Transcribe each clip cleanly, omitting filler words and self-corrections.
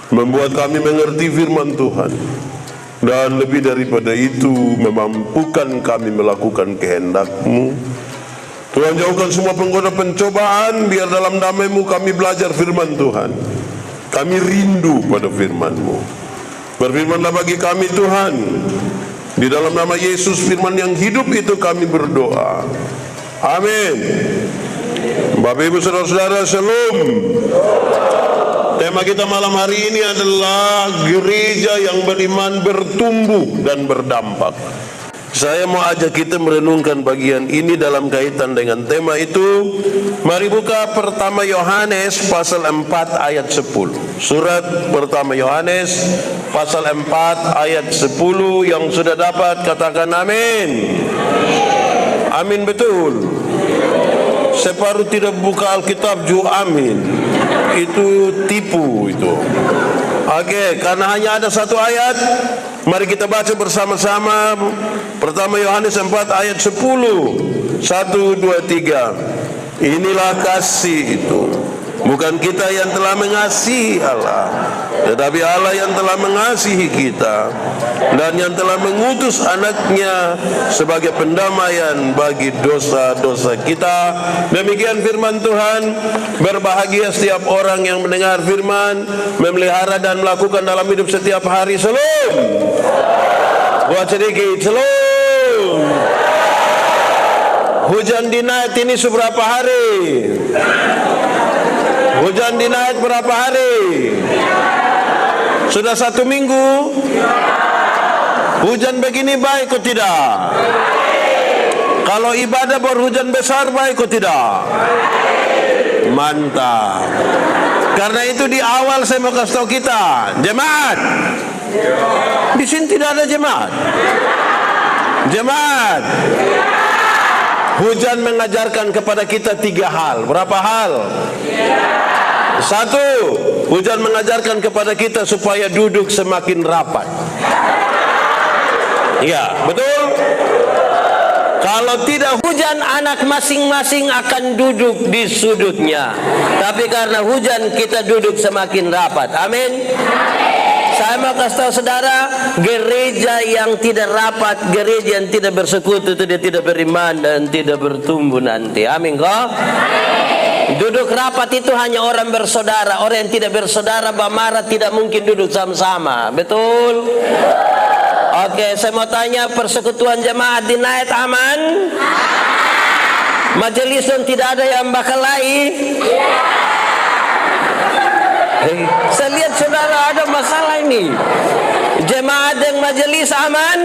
membuat kami mengerti firman Tuhan, dan lebih daripada itu memampukan kami melakukan kehendak-Mu. Tuhan, jauhkan semua penggoda pencobaan, biar dalam damai-Mu kami belajar firman Tuhan. Kami rindu pada firman-Mu. Berfirmanlah bagi kami Tuhan. Di dalam nama Yesus firman yang hidup itu kami berdoa. Amin. Bapak Ibu Saudara-saudara, Shalom. Tema kita malam hari ini adalah gereja yang beriman bertumbuh dan berdampak. Saya mau ajak kita merenungkan bagian ini dalam kaitan dengan tema itu. Mari buka pertama Yohanes pasal 4 ayat 10. Surat pertama Yohanes pasal 4 ayat 10. Yang sudah dapat katakan amin. Amin, betul. Separuh tidak buka Alkitab juga amin. Itu tipu itu. Oke, karena hanya ada satu ayat, mari kita baca bersama-sama. Pertama Yohanes 4 ayat 10. 1, 2, 3. Inilah kasih itu, bukan kita yang telah mengasihi Allah, tetapi Allah yang telah mengasihi kita dan yang telah mengutus anaknya sebagai pendamaian bagi dosa-dosa kita. Demikian firman Tuhan. Berbahagia setiap orang yang mendengar firman, memelihara dan melakukan dalam hidup setiap hari. Shalom. Buat sedikit. Shalom. Hujan di Naik ini seberapa hari? Hujan di Naik berapa hari? Sudah 1 minggu? Hujan begini baik atau tidak? Kalau ibadah berhujan besar baik atau tidak? Mantap. Karena itu di awal saya mau kasih tahu kita, jemaat. Di sini tidak ada jemaat. Jemaat. Hujan mengajarkan kepada kita 3 hal. Berapa hal? 1, hujan mengajarkan kepada kita supaya duduk semakin rapat. Ya, betul. Kalau tidak hujan, anak masing-masing akan duduk di sudutnya. Tapi karena hujan, kita duduk semakin rapat. Amin. Saya mau kasih tahu saudara, gereja yang tidak rapat, gereja yang tidak bersekutu, itu dia tidak beriman dan tidak bertumbuh nanti. Amin kok? Duduk rapat itu hanya orang bersaudara. Orang yang tidak bersaudara, marah, tidak mungkin duduk sama-sama. Betul? Oke, saya mau tanya, persekutuan jemaat di Naik aman? Majelis dan tidak ada yang bakal lain? Saya lihat saudara ada masalah ini. Jemaat dan majelis aman?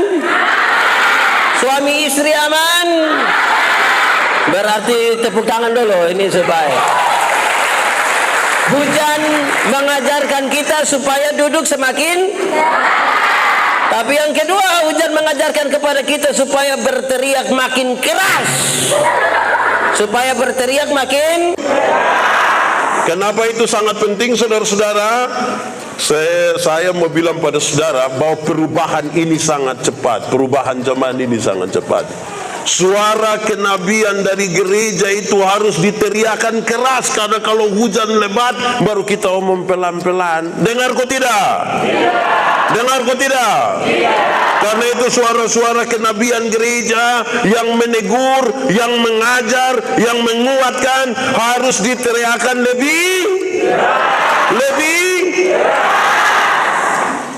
Suami istri aman? Berarti tepuk tangan dulu ini supaya. Hujan mengajarkan kita supaya duduk semakin. Tapi yang kedua, hujan mengajarkan kepada kita supaya berteriak makin keras. Supaya berteriak makin. Kenapa itu sangat penting, saudara-saudara? Saya mau bilang pada saudara bahwa perubahan ini sangat cepat. Perubahan zaman ini sangat cepat. Suara kenabian dari gereja itu harus diteriakan keras, karena kalau hujan lebat baru kita omong pelan-pelan. Dengar kok tidak? Dengar kok tidak? Karena itu suara-suara kenabian gereja yang menegur, yang mengajar, yang menguatkan harus diteriakan lebih.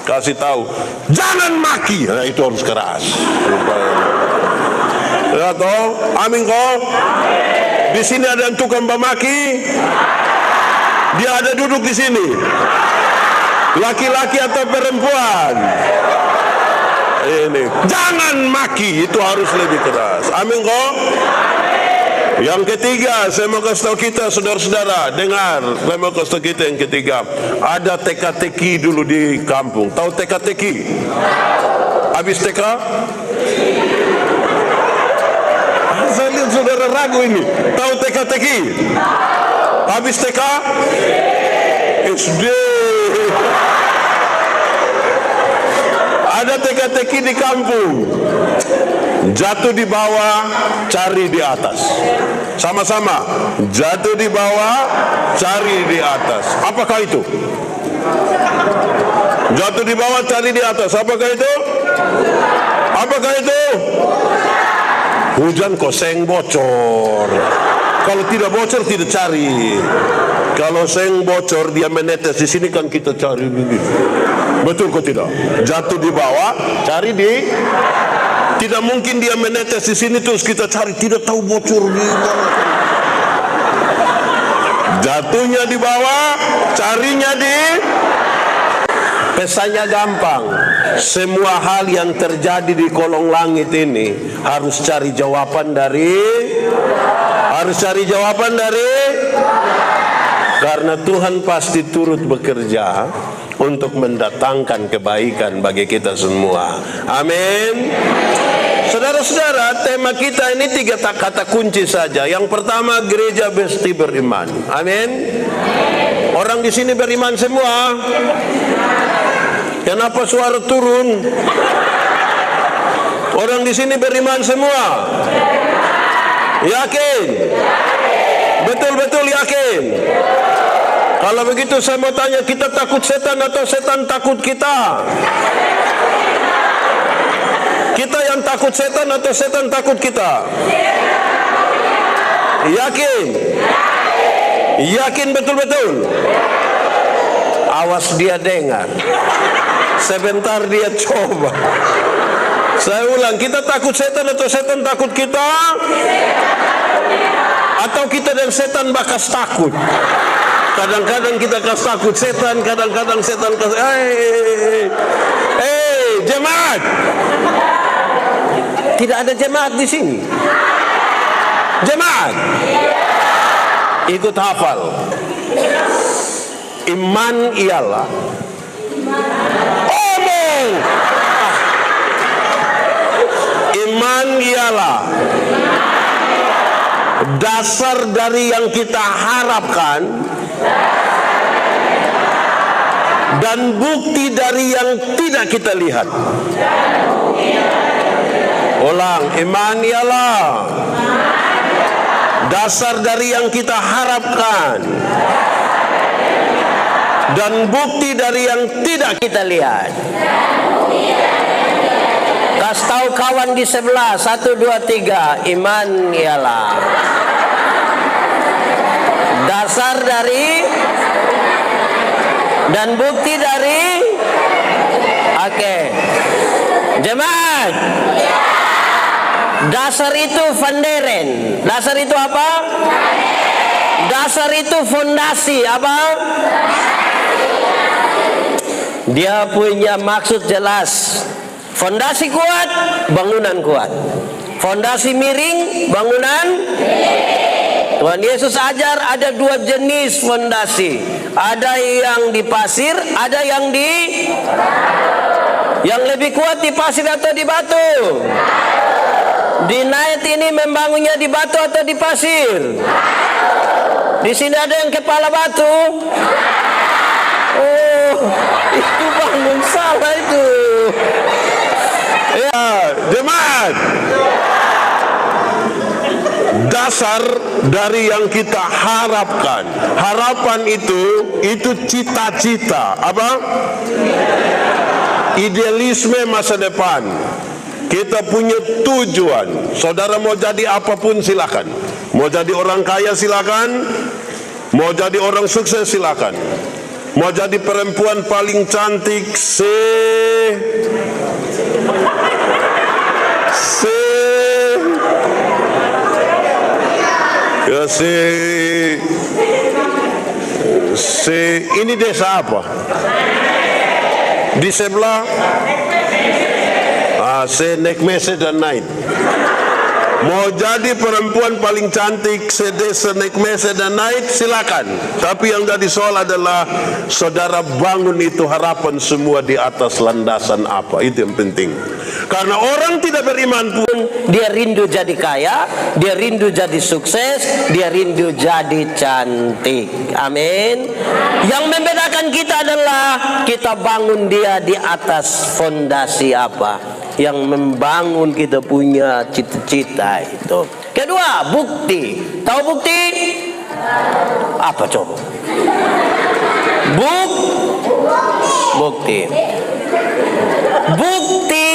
Kasih tahu, jangan maki. Nah, itu harus keras. Ya toh, amin kok. Di sini ada yang tukang memaki. Dia ada duduk di sini. Laki-laki atau perempuan. Ini, jangan maki, itu harus lebih keras. Amin kok. Yang ketiga, saya mau kasih tahu kita, saudara-saudara, dengar. Saya mau kasih tahu kita yang ketiga. Ada teka-teki dulu di kampung. Tahu teka-teki? Habis teka? Saya lihat saudara ragu ini. Tahu teka-teki? Habis teka? SD. Ada teka-teki di kampung. Jatuh di bawah, cari di atas. Sama-sama. Jatuh di bawah, cari di atas. Apakah itu? Jatuh di bawah, cari di atas. Apakah itu? Apakah itu? Hujan kok seng bocor. Kalau tidak bocor tidak cari. Kalau seng bocor dia menetes di sini kan kita cari begini. Betul kok tidak? Jatuh di bawah, cari di. Tidak mungkin dia menetes di sini terus kita cari, tidak tahu bocor di mana. Jatuhnya di bawah, carinya di. Pesannya gampang. Semua hal yang terjadi di kolong langit ini harus cari jawaban dari. Karena Tuhan pasti turut bekerja untuk mendatangkan kebaikan bagi kita semua. Amin. Saudara-saudara, tema kita ini 3 kata kunci saja. Yang pertama, gereja mesti beriman. Amin. Orang di sini beriman semua. Kenapa suara turun? Orang di sini beriman semua. Yakin? Betul-betul yakin? Kalau begitu saya mau tanya, kita takut setan atau setan takut kita? Kita yang takut setan atau setan takut kita? Yakin? Yakin betul-betul? Awas dia dengar. Sebentar dia coba. Saya ulang, kita takut setan atau setan takut kita? Atau kita dan setan bakas takut? Kadang-kadang kita kas takut setan, kadang-kadang setan kas. Jemaat. Tidak ada jemaat di sini. Jemaat. Ikut hafal. Iman ialah omong. Iman ialah dasar dari yang kita harapkan dan bukti dari yang tidak kita lihat. Ulang, iman ialah dasar dari yang kita harapkan dan bukti dari yang tidak kita lihat. Kasih tahu kawan di sebelah, 1, 2, 3. Iman ialah dasar dari dan bukti dari. Oke. Jemaat. Dasar itu funderen. Dasar itu apa? Dasar itu fondasi apa? Dia punya maksud jelas. Fondasi kuat, bangunan kuat. Fondasi miring, bangunan. Tuhan Yesus ajar ada 2 jenis fondasi. Ada yang di pasir, ada yang di. Yang lebih kuat di pasir atau di batu? Di Night ini membangunnya di batu atau di pasir? Di sini ada yang kepala batu. Oh, itu bangun salah itu. Ya, jemaat. Dasar dari yang kita harapkan. Harapan itu cita-cita. Apa? Idealisme masa depan. Kita punya tujuan. Saudara mau jadi apapun silakan. Mau jadi orang kaya silakan. Mau jadi orang sukses silakan. Mau jadi perempuan paling cantik ini desa apa? Di sebelah Nekmese dan Night. Mau jadi perempuan paling cantik sedesa Nekmese dan Night silakan. Tapi yang jadi soal adalah saudara bangun itu harapan semua di atas landasan apa? Itu yang penting. Karena orang tidak beriman pun dia rindu jadi kaya, dia rindu jadi sukses, dia rindu jadi cantik. Amin. Yang membedakan kita adalah kita bangun dia di atas fondasi apa? Yang membangun kita punya cita-cita itu. Kedua, bukti. Tahu bukti? Apa coba? bukti. Bukti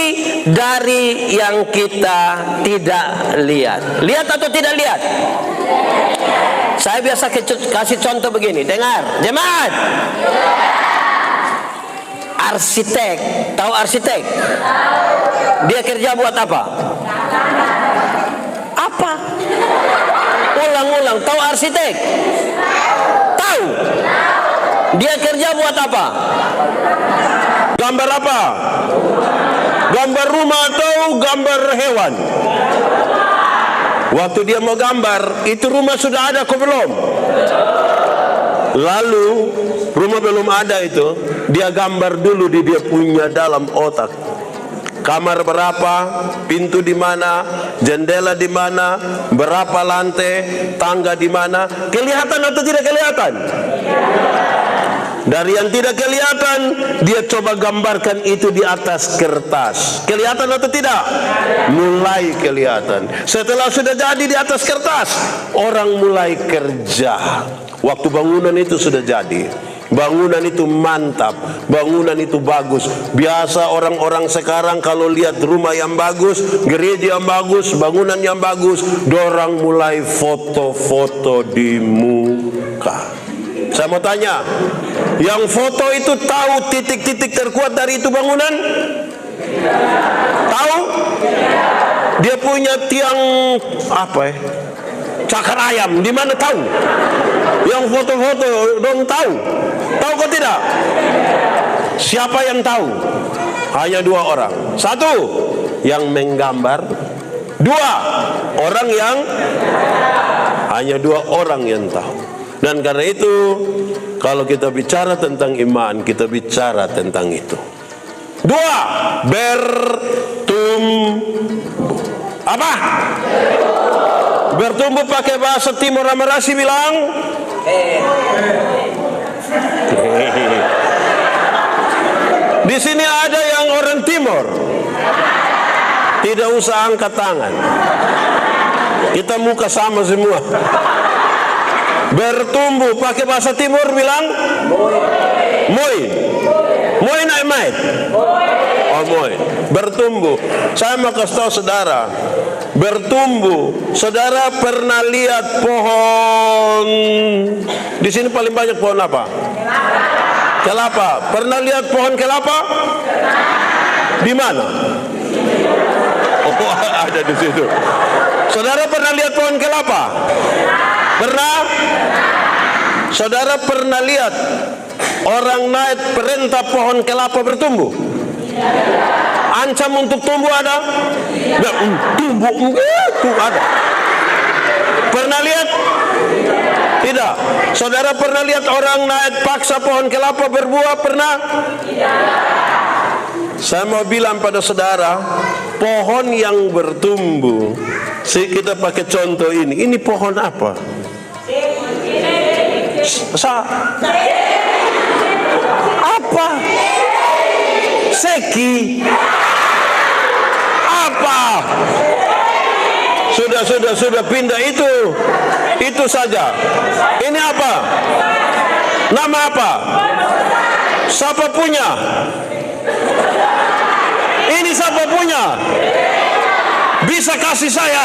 dari yang kita tidak lihat. Lihat atau tidak lihat? Saya biasa kasih contoh begini. Dengar, jemaat. Arsitek, tahu arsitek? Dia kerja buat apa? Apa? Ulang-ulang, tahu arsitek? Tahu? Dia kerja buat apa? Gambar apa? Gambar rumah atau gambar hewan? Waktu dia mau gambar, itu rumah sudah ada kok belum? Lalu rumah belum ada itu, dia gambar dulu di dia punya dalam otak. Kamar berapa, pintu di mana, jendela di mana, berapa lantai, tangga di mana, kelihatan atau tidak kelihatan? Dari yang tidak kelihatan, dia coba gambarkan itu di atas kertas. Kelihatan atau tidak? Mulai kelihatan. Setelah sudah jadi di atas kertas, orang mulai kerja. Waktu bangunan itu sudah jadi, bangunan itu mantap, bangunan itu bagus. Biasa orang-orang sekarang kalau lihat rumah yang bagus, gereja yang bagus, bangunan yang bagus, dorang mulai foto-foto di muka. Saya mau tanya, yang foto itu tahu titik-titik terkuat dari itu bangunan? Tahu? Dia punya tiang apa ya? Cakar ayam, di mana tahu? Yang foto-foto dong tahu. Tahu kok tidak? Siapa yang tahu? Hanya dua orang. Satu, yang menggambar. Dua, orang yang hanya dua orang yang tahu. Dan karena itu, kalau kita bicara tentang iman, kita bicara tentang itu. Dua, bertumbuh. Apa? Bertumbuh pakai bahasa Timur Amarasi bilang di sini ada yang orang Timur. Tidak usah angkat tangan. Kita muka sama semua. Bertumbuh pakai bahasa Timur bilang moy. Moy naik mait. Oh moy. Bertumbuh. Saya mau kasih tahu saudara, bertumbuh. Saudara pernah lihat pohon? Di sini paling banyak pohon apa? Kelapa. Pernah lihat pohon kelapa? Di mana? Oh, ada di situ. Saudara pernah lihat pohon kelapa? Pernah? Saudara pernah lihat orang naik perintah pohon kelapa bertumbuh? Ancam untuk tumbuh ada? Nggak, tumbuh itu ada. Pernah lihat? Tidak. Saudara pernah lihat orang naik paksa pohon kelapa berbuah? Pernah? Saya mau bilang pada saudara, pohon yang bertumbuh, kita pakai contoh ini. Ini pohon apa? Apa? Seki. Apa? Sudah pindah itu saja. Ini apa? Nama apa? Siapa punya? Ini siapa punya? Bisa kasih saya?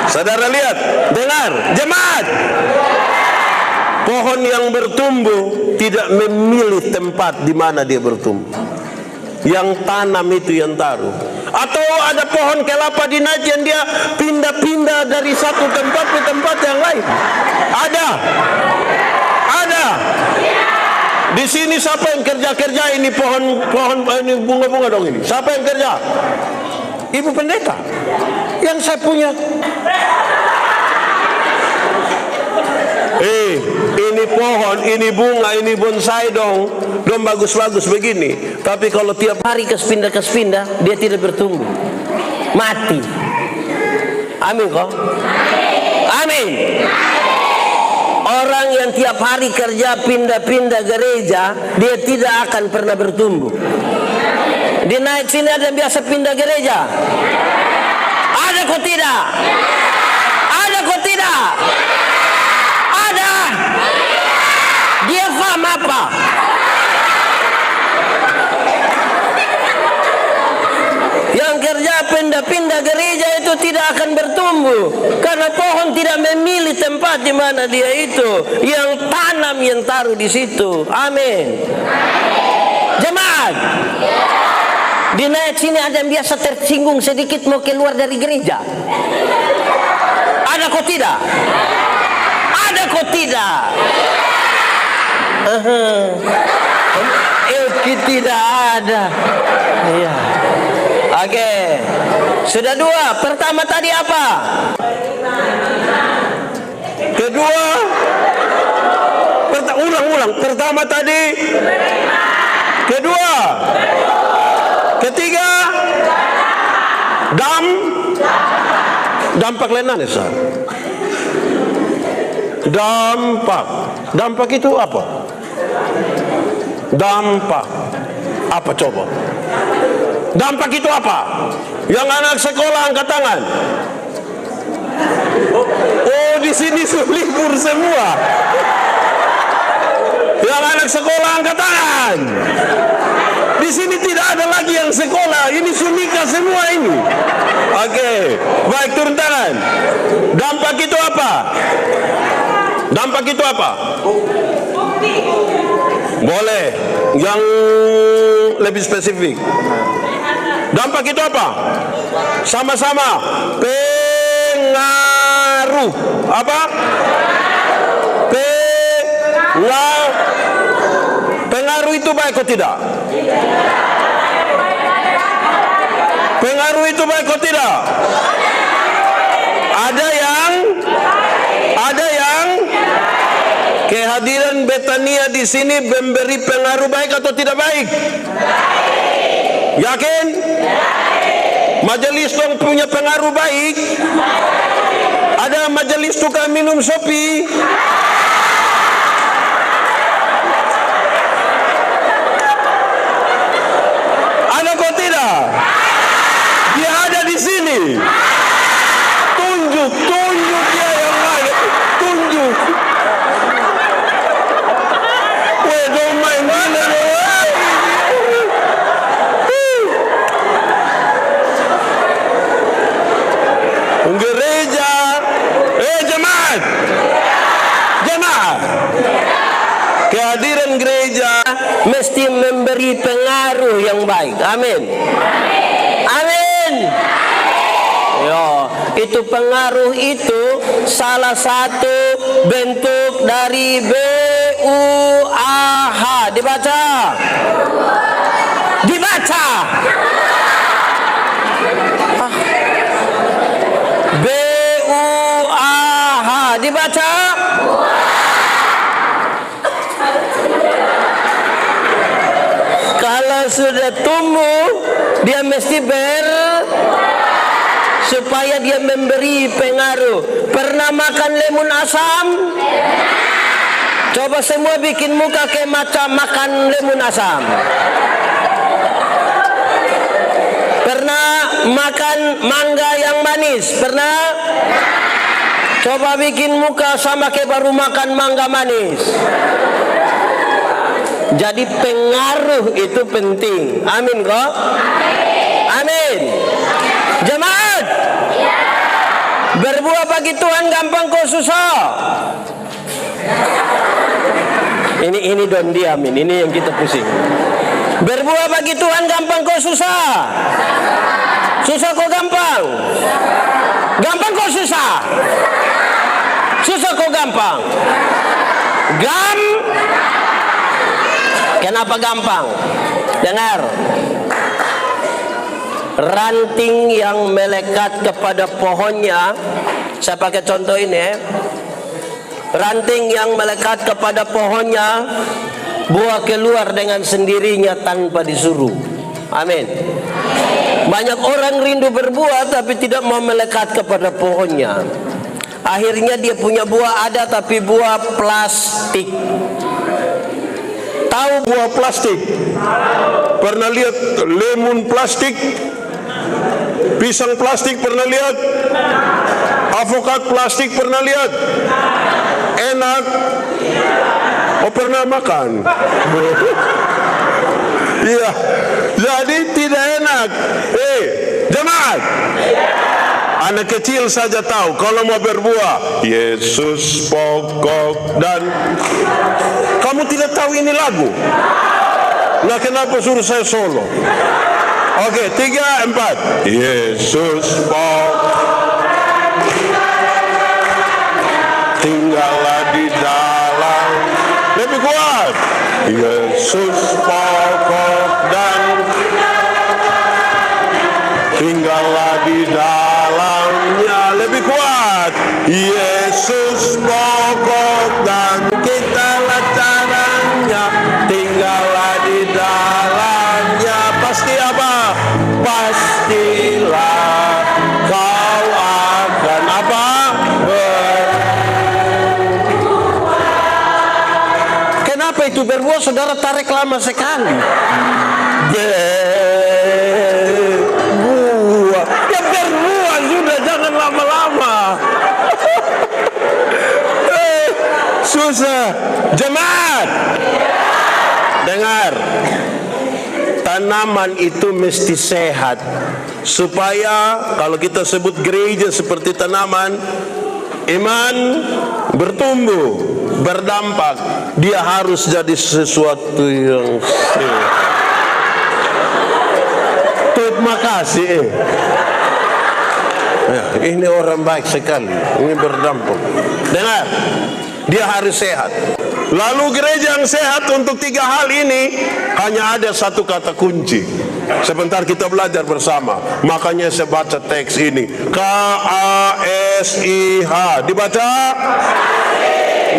Saudara lihat, dengar, jemaat. Pohon yang bertumbuh tidak memilih tempat di mana dia bertumbuh. Yang tanam itu yang taruh. Atau ada pohon kelapa di Najian, dia pindah-pindah dari satu tempat ke tempat yang lain. Ada. Di sini siapa yang kerja ini pohon ini bunga-bunga dong ini? Siapa yang kerja? Ibu pendeta. Yang saya punya. Ini pohon, ini bunga, ini bonsai dong bagus-bagus begini. Tapi kalau tiap hari ke sepindah, dia tidak bertumbuh, mati. Amin kok? Amin. Orang yang tiap hari kerja pindah-pindah gereja, dia tidak akan pernah bertumbuh. Di naik sini ada yang biasa pindah gereja. Ada kok tidak? Ada kok tidak? Ada. Dia faham apa? Yang kerja pindah-pindah gereja itu tidak akan bertumbuh, karena pohon tidak memilih tempat di mana dia itu. Yang tanam, yang taruh di situ. Amin. Jemaat, di naik sini ada yang biasa tersinggung sedikit mau keluar dari gereja. Ada kok tidak? Ada kok tidak? Tidak ada. Iya. Oke. Sudah dua. Pertama tadi apa? Kedua, ulang. Pertama tadi. Kedua. Ketiga. Dampak lenan ya, Sar? Dampak itu apa? Dampak apa coba? Dampak itu apa? Yang anak sekolah angkat tangan. Oh, di sini libur semua. Yang anak sekolah angkat tangan. Di sini tidak ada lagi yang sekolah. Ini sunika semua ini. Oke, baik, turun tangan. Dampak itu apa? Dampak itu apa? Boleh. Yang lebih spesifik. Dampak itu apa? Sama-sama. Pengaruh. Apa? Pengaruh itu baik atau tidak? Pengaruh itu baik atau tidak? Ada yang kehadiran Betania di sini memberi pengaruh baik atau tidak baik? Yakin? Majelis dong punya pengaruh baik? Ada majelis tukang minum sopi? Ada kok tidak? Dia ada di sini. Tunjuk dia yang ada. Tunjuk. Don't main gila. Gereja. Jemaat. Kehadiran gereja mesti memberi pengaruh yang baik. Amin. Amin. Ya, itu pengaruh itu salah satu bentuk dari BUAH. Dibaca. BUAH. Dibaca. Kalau sudah tumbuh, dia mesti supaya dia memberi pengaruh. Pernah makan lemun asam? Coba semua bikin muka kayak macam makan lemun asam. Pernah makan mangga yang manis? Pernah? Coba bikin muka sama kayak baru makan mangga manis. Jadi pengaruh itu penting. Amin kok? Amin. Jemaat, berbuah bagi Tuhan gampang kok susah? Ini don diamin. Ini yang kita pusing. Berbuah bagi Tuhan gampang kok susah? Susah kok gampang? Gampang kok susah? Susah kok gampang? Kenapa gampang? Dengar. Ranting yang melekat kepada pohonnya, saya pakai contoh ini. Ranting yang melekat kepada pohonnya, buah keluar dengan sendirinya tanpa disuruh. Amin. Banyak orang rindu berbuah tapi tidak mau melekat kepada pohonnya. Akhirnya dia punya buah ada tapi buah plastik. Tahu buah plastik? Pernah lihat lemon plastik? Pisang plastik pernah lihat? Avokat plastik pernah lihat? Enak? Oh, pernah makan? Iya. Jadi tidak enak. Jemaat. Anak kecil saja tahu kalau mau berbuah Yesus pokok dan kamu tidak tahu ini lagu. Nah, kenapa suruh saya solo? Oke, 3, 4. Yesus pokok tinggallah di dalam. Lebih kuat. Yesus pokok dan tinggallah di dalamnya. Lebih kuat. Yesus pokok dan kitalah caranya. Tinggallah di dalamnya. Pasti apa? Pastilah kau akan apa? Kenapa itu berbuah? Saudara tarik lama sekali. Berbuah. Ya berbuah sudah, jangan lama-lama. Susah. Jemaat, dengar. Tanaman itu mesti sehat supaya kalau kita sebut gereja seperti tanaman, iman bertumbuh, berdampak. Dia harus jadi sesuatu yang sehat. Terima kasih. Ya, ini orang baik sekali. Ini berdampak. Dengar, dia harus sehat. Lalu gereja yang sehat untuk 3 hal ini hanya ada satu kata kunci. Sebentar kita belajar bersama. Makanya saya baca teks ini. KASIH. Dibaca?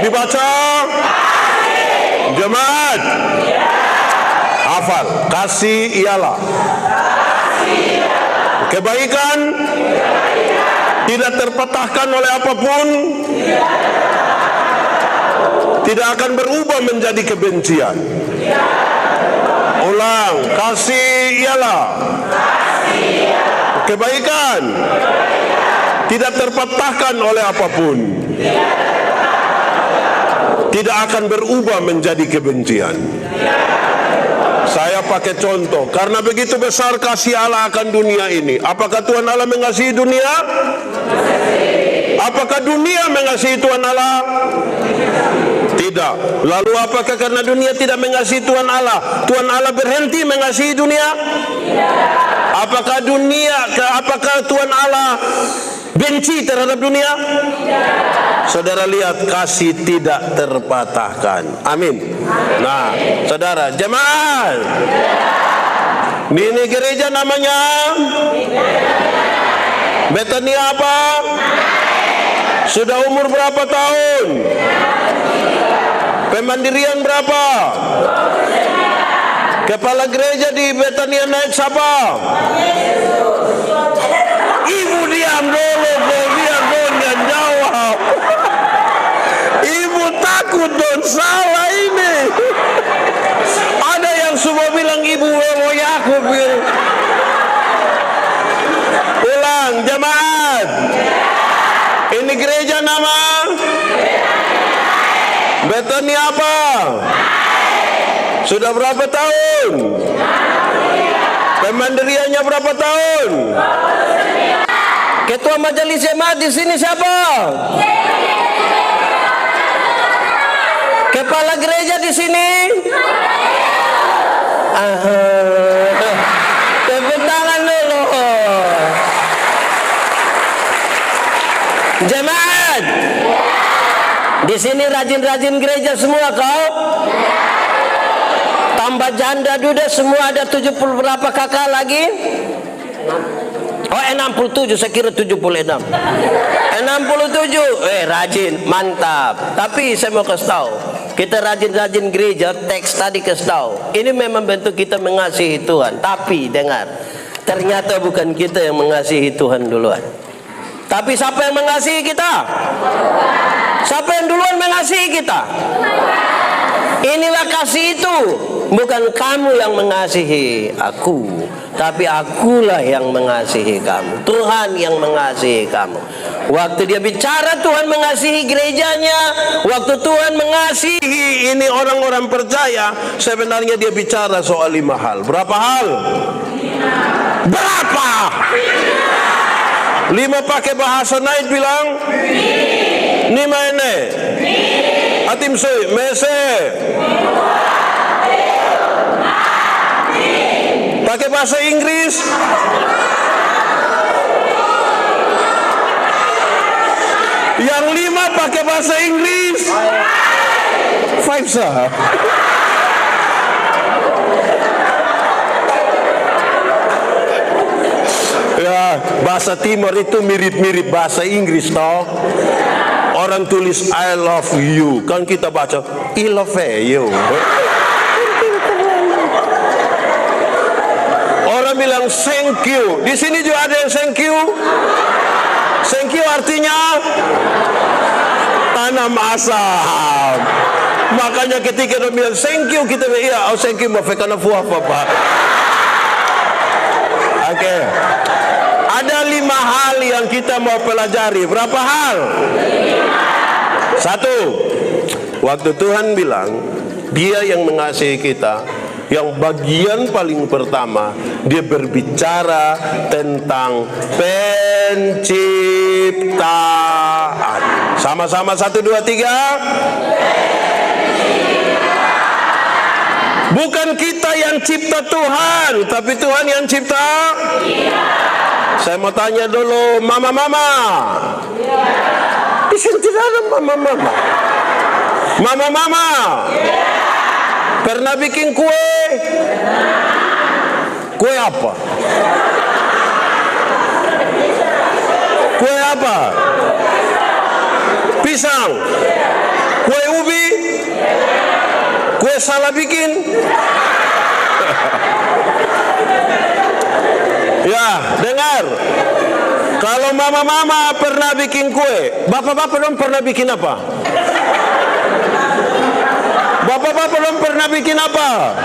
Dibaca? Jemaat? Hafal. Kasih ialah kebaikan, tidak terpatahkan oleh apapun, tidak akan berubah menjadi kebencian. Ulang, kasih ialah kebaikan, tidak terpatahkan oleh apapun, tidak akan berubah menjadi kebencian. Saya pakai contoh, karena begitu besar kasih Allah akan dunia ini. Apakah Tuhan Allah mengasihi dunia? Apakah dunia mengasihi Tuhan Allah? Tidak. Lalu apakah karena dunia tidak mengasihi Tuhan Allah, Tuhan Allah berhenti mengasihi dunia? Apakah Tuhan Allah benci terhadap dunia? Saudara lihat, kasih tidak terpatahkan. Amin. Nah, saudara, jemaat, ini gereja namanya Betania apa? Sudah umur berapa tahun? Pemandirian berapa? Kepala gereja di Betania naik siapa? Ibu diam dulu, biar Don jawab. Ibu takut Don salah ini. Ada yang semua bilang ibu mau Yakub. Ulang, jemaat. Ini gereja nama Betania apa? Sudah berapa tahun? Pemandiriannya berapa tahun? Ketua majelis jemaat di sini siapa? Kepala gereja di sini? Tepuk tangan dulu. Jemaat, di sini rajin-rajin gereja semua kau? Tambah janda duda semua ada 70 berapa kakak lagi? Oh 67, saya kira 76. 67, rajin, mantap. Tapi saya mau kasih tahu, kita rajin-rajin gereja, teks tadi kasih tahu. Ini memang bentuk kita mengasihi Tuhan. Tapi dengar, ternyata bukan kita yang mengasihi Tuhan duluan. Tapi siapa yang mengasihi kita? Siapa yang duluan mengasihi kita? Inilah kasih itu. Bukan kamu yang mengasihi aku, tapi akulah yang mengasihi kamu. Tuhan yang mengasihi kamu. Waktu dia bicara Tuhan mengasihi gerejanya, waktu Tuhan mengasihi Ini orang-orang percaya, sebenarnya dia bicara soal 5 hal. Berapa hal? Berapa? 5 pakai bahasa naik bilang? 5 ini. Atim sui, mese. Pakai bahasa Inggris? Yang 5 pakai bahasa Inggris? 5 sah. Ya, bahasa Timur itu mirip-mirip bahasa Inggris toh. Orang tulis I love you, kan kita baca I love you. Orang bilang thank you. Di sini juga ada yang thank you. Thank you artinya tanam asam. Makanya ketika dia bilang thank you, kita bilang iya, oh thank you, mafekana fuah papa. Oke. Ada 5 hal yang kita mau pelajari. Berapa hal? 1. Waktu Tuhan bilang Dia yang mengasihi kita, yang bagian paling pertama Dia berbicara tentang penciptaan. Sama-sama 1, 2, 3. Bukan kita yang cipta Tuhan, tapi Tuhan yang cipta. Saya mau tanya dulu, mama-mama. Di sini tidak ada mama-mama. Mama-mama. Pernah bikin kue? Kue apa? Kue apa? Pisang. Kue ubi? Kue salah bikin? Ya, dengar. Kalau mama-mama pernah bikin kue, bapak-bapak dong pernah bikin apa? Bapak-bapak dong pernah bikin apa?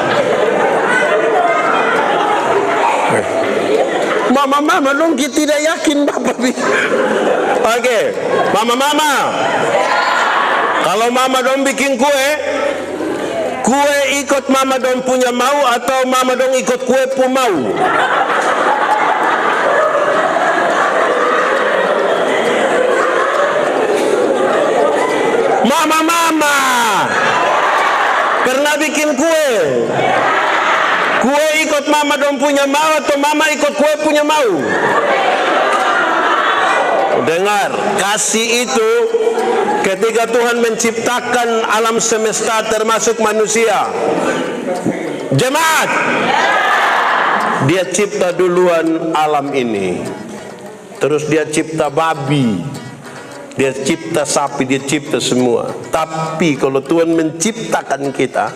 Mama-mama dong kita tidak yakin bapak bikin. Oke, mama-mama. Kalau mama dong bikin kue, kue ikut mama dong punya mau atau mama dong ikut kue pu mau? Mama-mama pernah bikin kue? Kue ikut mama dong punya mau atau mama ikut kue punya mau? Dengar, kasih itu ketika Tuhan menciptakan alam semesta termasuk manusia. Jemaat, Dia cipta duluan alam ini. Terus Dia cipta babi, Dia cipta sapi, Dia cipta semua. Tapi kalau Tuhan menciptakan kita,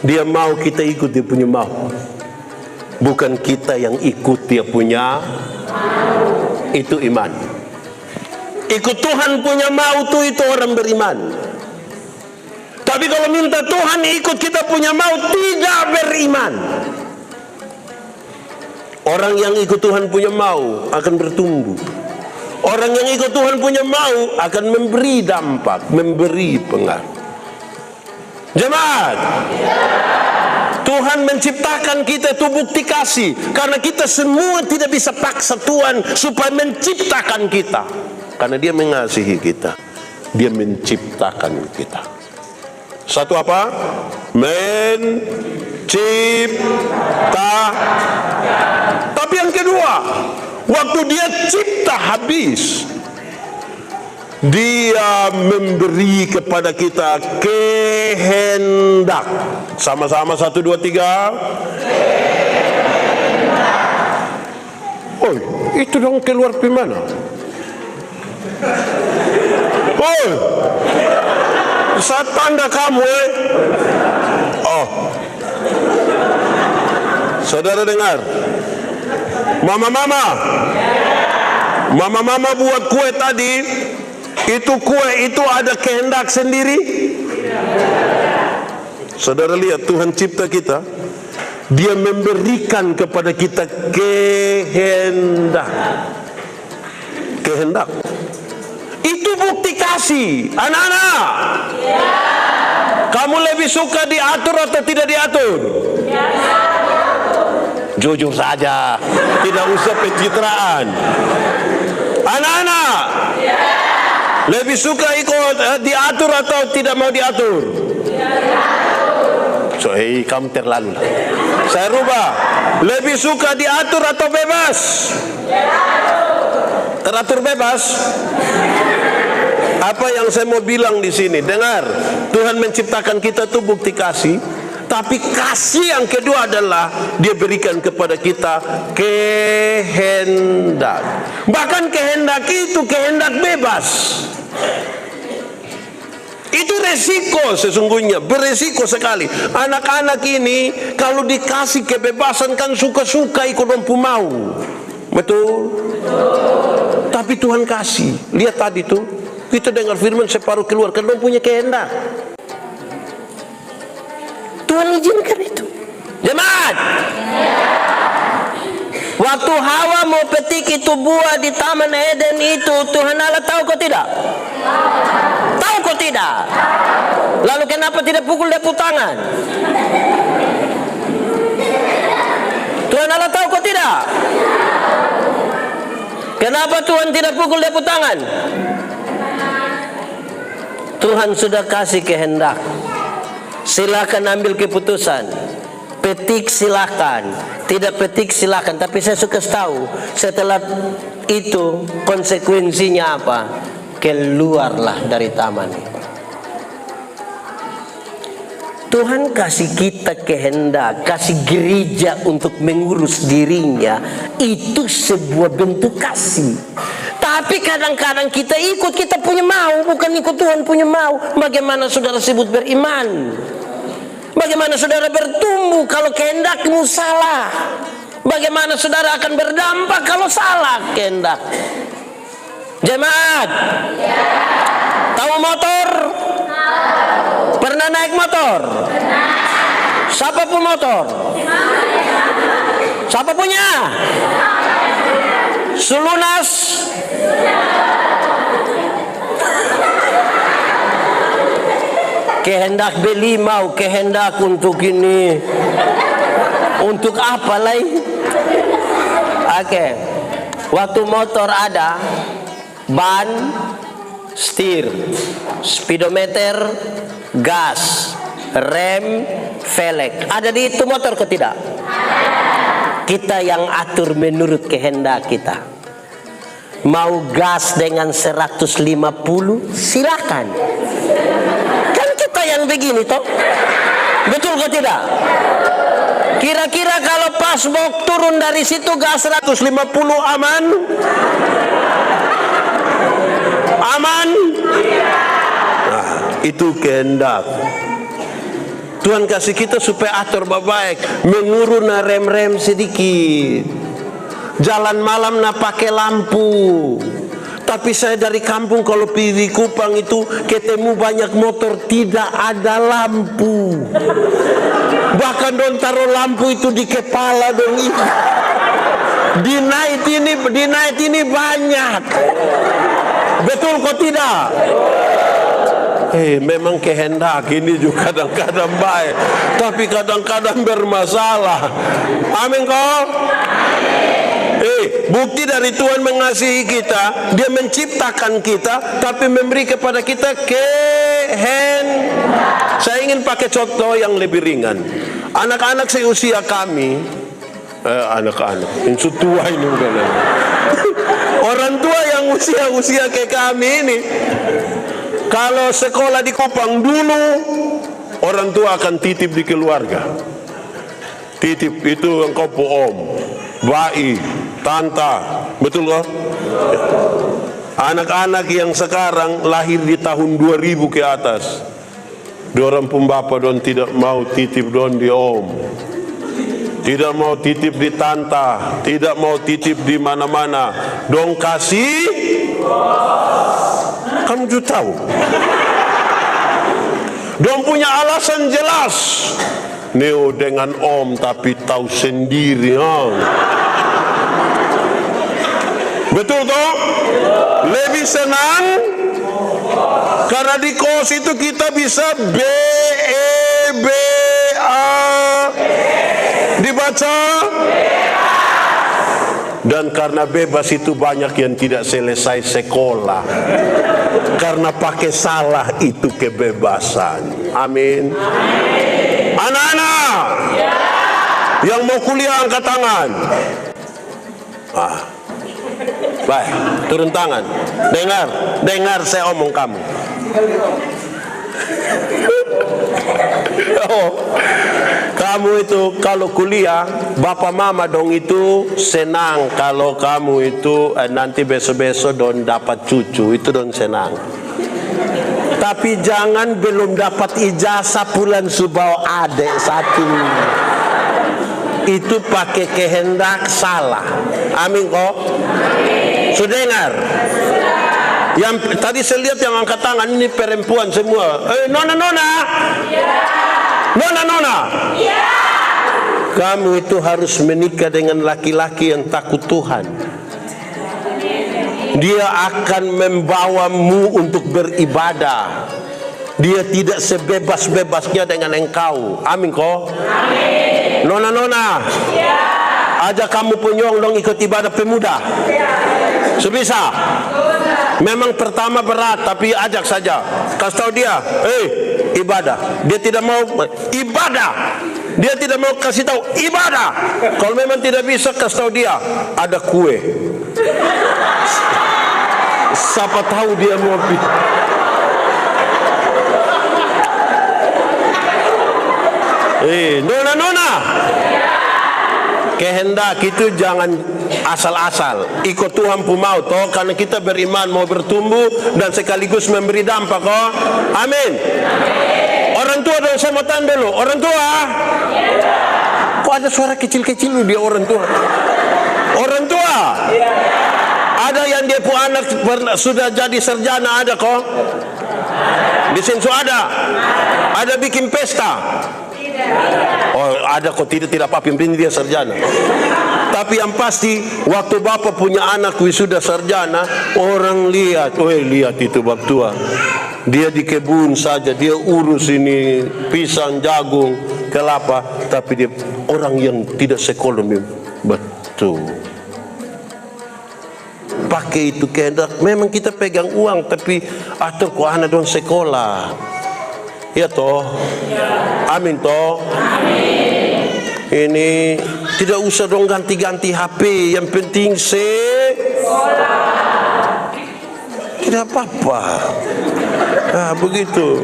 Dia mau kita ikut Dia punya mau. Bukan kita yang ikut Dia punya. Itu iman. Ikut Tuhan punya mau itu orang beriman. Tapi kalau minta Tuhan ikut kita punya mau, tidak beriman. Orang yang ikut Tuhan punya mau akan bertumbuh. Orang yang ikut Tuhan punya mau akan memberi dampak, memberi pengaruh. Jemaat, Tuhan menciptakan kita itu bukti kasih. Karena kita semua tidak bisa paksa Tuhan supaya menciptakan kita. Karena Dia mengasihi kita, Dia menciptakan kita. Satu apa? Mencipta. Tapi yang kedua, waktu Dia cipta habis, Dia memberi kepada kita kehendak. Sama-sama 1, 2, 3. Oh, itu dong keluar gimana? Oh, saat tanda kamu Oh, saudara dengar, mama-mama buat kue tadi. Itu kue itu ada kehendak sendiri. Saudara lihat, Tuhan cipta kita, Dia memberikan kepada kita kehendak. kehendak. Itu bukti kasih. Anak-anak, kamu lebih suka diatur atau tidak diatur? Jujur saja, tidak usah pencitraan. Anak-anak, lebih suka ikut diatur atau tidak mau diatur? So, kamu terlalu lah. Saya rubah. Lebih suka diatur atau bebas? Teratur bebas. Apa yang saya mau bilang di sini? Dengar, Tuhan menciptakan kita tuh bukti kasih. Tapi kasih yang kedua adalah Dia berikan kepada kita kehendak. Bahkan kehendak itu kehendak bebas. Itu resiko sesungguhnya, beresiko sekali. Anak-anak ini kalau dikasih kebebasan kan suka-suka ikut mampu mau. Betul? Tapi Tuhan kasih. Lihat tadi tuh, kita dengar firman separuh keluar kan punya kehendak. Tuhan izinkan itu. Jemaat, waktu Hawa mau petik itu buah di Taman Eden itu, Tuhan Allah tahu kok tidak? Tahu kok tidak? Lalu kenapa tidak pukul dia tangan? Tuhan Allah tahu kok tidak? Kenapa Tuhan tidak pukul dia tangan? Tuhan sudah kasih kehendak. Silakan ambil keputusan. Petik silakan, tidak petik silakan. Tapi saya suka tahu setelah itu konsekuensinya apa. Keluarlah dari taman. Tuhan kasih kita kehendak, kasih gereja untuk mengurus dirinya. Itu sebuah bentuk kasih. Tapi kadang-kadang kita ikut, kita punya mau, bukan ikut Tuhan punya mau. Bagaimana saudara sebut beriman? Bagaimana saudara bertumbuh kalau kehendakmu salah? Bagaimana saudara akan berdampak kalau salah kehendak? Jemaat, tahu motor? Pernah naik motor? Siapa pun motor? Siapa punya? Sulunas? Kehendak beli mau, kehendak untuk ini, untuk apa lagi? Oke, waktu motor ada ban, setir, speedometer, gas, rem, velg. Ada di itu motor ke tidak? Kita yang atur menurut kehendak kita. Mau gas dengan 150, silakan. Kan kita yang begini toh. Betul ke tidak? Kira-kira kalau pas mau turun dari situ gas 150 aman? Aman? Nah, itu kehendak. Tuhan kasih kita supaya atur baik, mengurun rem-rem sedikit. Jalan malam nak pakai lampu. Tapi saya dari kampung kalau pergi di Kupang itu ketemu banyak motor tidak ada lampu. Bahkan don taruh lampu itu di kepala dong itu. Di night ini banyak. Betul kok tidak? Memang kehendak ini juga kadang-kadang baik, tapi kadang-kadang bermasalah. Amin kok? Bukti dari Tuhan mengasihi kita, Dia menciptakan kita, tapi memberi kepada kita kehendak. Saya ingin pakai contoh yang lebih ringan. Anak-anak seusia kami, anak-anak, yang tua ini bukan. Orang tua yang usia-usia kayak kami ini, kalau sekolah di Kupang dulu, orang tua akan titip di keluarga. Titip itu engkau po om, bayi, tanta, betul kok? Anak-anak yang sekarang lahir di tahun 2000 ke atas, dorang pun bapa don tidak mau titip don di om, tidak mau titip di tanta, tidak mau titip di mana-mana, dong kasih. Kamu juga tahu. Dong punya alasan jelas. Neo dengan om tapi tahu sendiri. Betul toh? Lebih senang karena di kos itu kita bisa B-E-B-A dibaca. Dan karena bebas itu banyak yang tidak selesai sekolah karena pakai salah itu kebebasan. Amin. Anak-anak yang mau kuliah angkat tangan. Baik, turun tangan. Dengar saya omong kamu. Kamu itu kalau kuliah, bapak mama dong itu senang kalau kamu itu nanti besok-besok dong dapat cucu, itu dong senang. Tapi jangan belum dapat ijazah pulang subau adek satu. Itu pakai kehendak salah. Amin kok. Sudah dengar? Yang tadi saya lihat yang angkat tangan ini perempuan semua. Nona. Nona. Kamu itu harus menikah dengan laki-laki yang takut Tuhan. Dia akan membawamu untuk beribadah. Dia tidak sebebas-bebasnya dengan engkau. Amin kok. Nona. Ajak kamu penyong dong ikut ibadah pemuda. Sebisa. Memang pertama berat, tapi ajak saja. Kasih tahu dia, ibadah. Dia tidak mau ibadah. Dia tidak mau kasih tahu ibadah. Kalau memang tidak bisa, kasih tahu dia ada kue. Siapa tahu dia mau Nona. Kehendak itu jangan asal-asal. Ikut Tuhan pun mau toh, karena kita beriman mau bertumbuh dan sekaligus memberi dampak kok. Amin. Orang tua dong, saya mau tanya dulu. Orang tua. Kok ada suara kecil-kecil lu dia orang tua? Orang tua. Ada yang dia pun anak sudah jadi sarjana ada kok? Di sini ada. Ada bikin pesta. Oh ada kok, tidak apa-apa, yang dia sarjana. Tapi yang pasti waktu bapak punya anak wisuda sarjana, orang lihat itu bab tua. Dia di kebun saja, dia urus ini pisang, jagung, kelapa, tapi dia orang yang tidak sekolah. Betul. Pakai itu kehendak. Memang kita pegang uang, tapi atur kok anak dong sekolah. Ya toh. Amin toh. Ini tidak usah dong ganti-ganti HP. Yang penting tidak apa-apa. Begitu.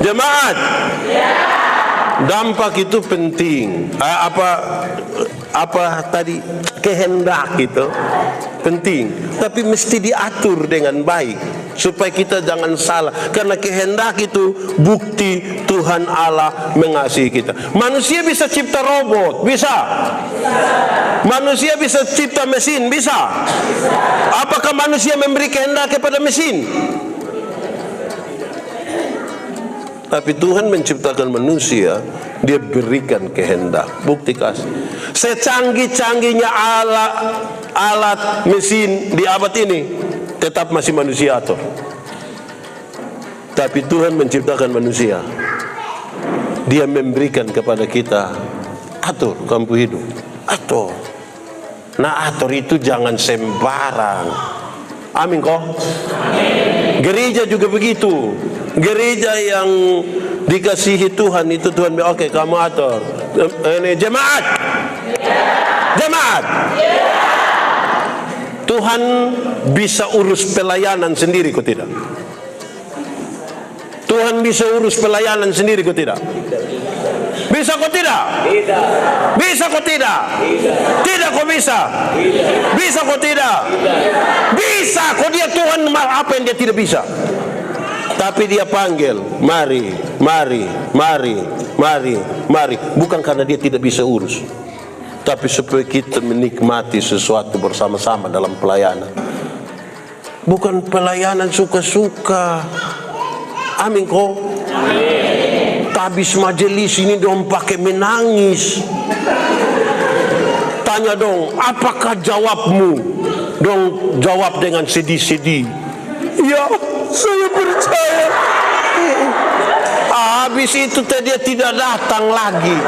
Jemaat. Dampak itu penting. Apa tadi kehendak itu penting, tapi mesti diatur dengan baik supaya kita jangan salah, karena kehendak itu bukti Tuhan Allah mengasihi kita. Manusia bisa cipta robot, bisa. Manusia bisa cipta mesin, bisa. Apakah manusia memberi kehendak kepada mesin? Tapi Tuhan menciptakan manusia, dia berikan kehendak. Bukti kasih. Secanggih-canggihnya alat mesin di abad ini, tetap masih manusia atur. Tapi Tuhan menciptakan manusia, dia memberikan kepada kita atur kamu hidup. Atur. Nah atur itu jangan sembarang. Amin kok. Gereja juga begitu. Gereja yang dikasihi Tuhan itu Tuhan bilang, oke, kamu atur. Ini jemaat. Jemaat. Tuhan bisa urus pelayanan sendiri kok tidak? Tuhan bisa urus pelayanan sendiri kok tidak? Bisa kok tidak? Bisa kok tidak? Tidak kok bisa? Bisa kok tidak? Bisa kok dia Tuhan, apa yang dia tidak bisa? Tapi dia panggil, mari. Bukan karena dia tidak bisa urus, tapi supaya kita menikmati sesuatu bersama-sama dalam pelayanan. Bukan pelayanan suka-suka. Amin kok. Habis majelis ini dong pakai menangis. Tanya dong, apakah jawabmu? Dong jawab dengan sedih-sedih, ya saya percaya. Habis itu dia tidak datang lagi.